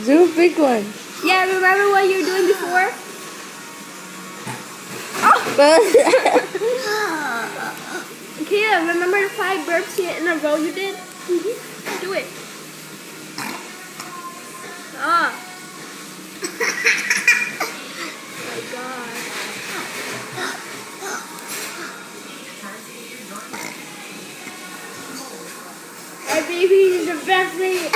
Do a big one. Yeah, remember what you were doing before? Kia, remember the 5 burps in a row you did? Do it. Ah. Oh my god. Our baby is the best thing.